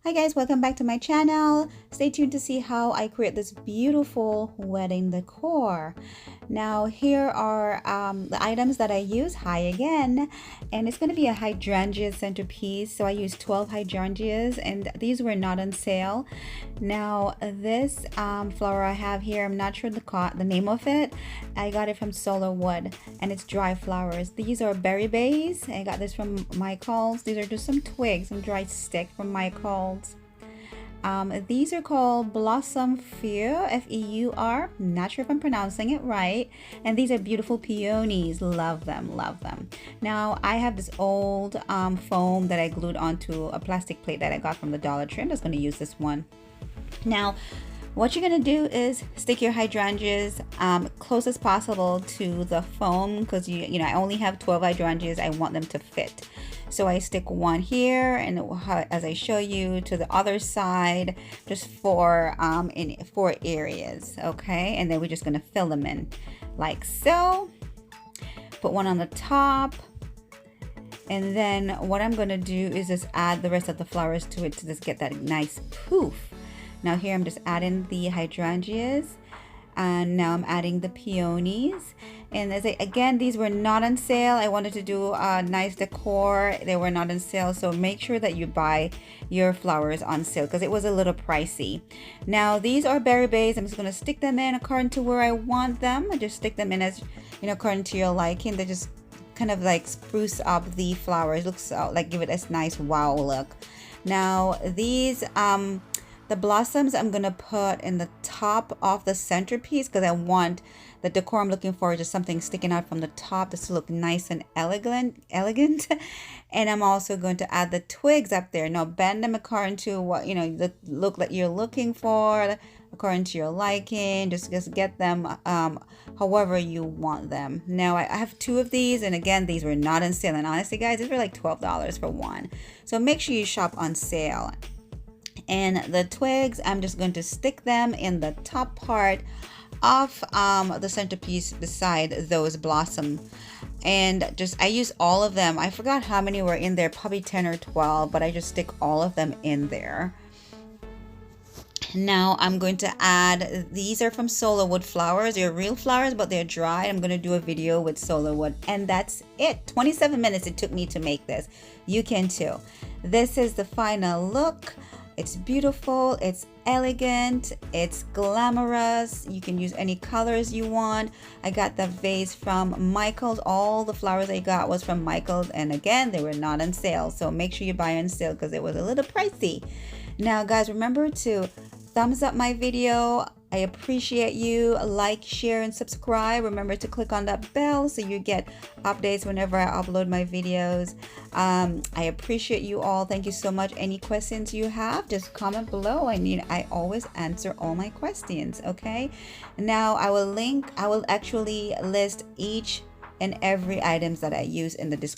Hi guys, welcome back to my channel. Stay tuned to see how I create this beautiful wedding decor. Now here are the items that I use. Hi again. And it's going to be a hydrangea centerpiece. So I used 12 hydrangeas and these were not on sale. Now this flower I have here, I'm not sure the name of it. I got it from Solar Wood and it's dry flowers. These are berry base. I got this from Michael's. These are just some twigs, some dry stick from Michael's. These are called Blossom Feur, F-E-U-R. Not sure if I'm pronouncing it right. And these are beautiful peonies. Love them, love them. Now I have this old foam that I glued onto a plastic plate that I got from the Dollar Tree. I'm just going to use this one. Now what you're going to do is stick your hydrangeas close as possible to the foam because you know I only have 12 hydrangeas. I want them to fit. So I stick one here and as I show you to the other side, just in 4 areas, okay? And then we're just gonna fill them in like so. Put one on the top. And then what I'm gonna do is just add the rest of the flowers to it to just get that nice poof. Now here I'm just adding the hydrangeas. And now I'm adding the peonies, and again, these were not on sale. I wanted to do a nice decor. They were not on sale, so make sure that you buy your flowers on sale because it was a little pricey. Now these are berry base. I'm just going to stick them in according to where I want them. I just stick them in as according to your liking. They just kind of like spruce up the flowers. Looks like give it a nice wow look. Now these the blossoms I'm gonna put in the top of the centerpiece because I want the decor I'm looking for just something sticking out from the top just to look nice and elegant. And I'm also going to add the twigs up there. Now bend them according to what the look that you're looking for, according to your liking. Just get them however you want them. Now I have 2 of these, and again, these were not on sale, and honestly guys, these were like $12 for one, so make sure you shop on sale. And the twigs, I'm just going to stick them in the top part of the centerpiece beside those blossom. And I use all of them. I forgot how many were in there, probably 10 or 12, but I just stick all of them in there. Now I'm going to add, these are from Solar Wood flowers. They're real flowers, but they're dry. I'm going to do a video with Solar Wood, and that's it. 27 minutes it took me to make this. You can too. This is the final look. It's beautiful, it's elegant, it's glamorous. You can use any colors you want. I got the vase from Michael's. All the flowers I got was from Michael's, and again, they were not on sale, so make sure you buy on sale because it was a little pricey. Now guys, remember to thumbs up my video. I appreciate you. Like, share, and subscribe. Remember to click on that bell so you get updates whenever I upload my videos. I appreciate you all. Thank you so much. Any questions you have, just comment below. I always answer all my questions, okay? Now I will actually list each and every items that I use in the description.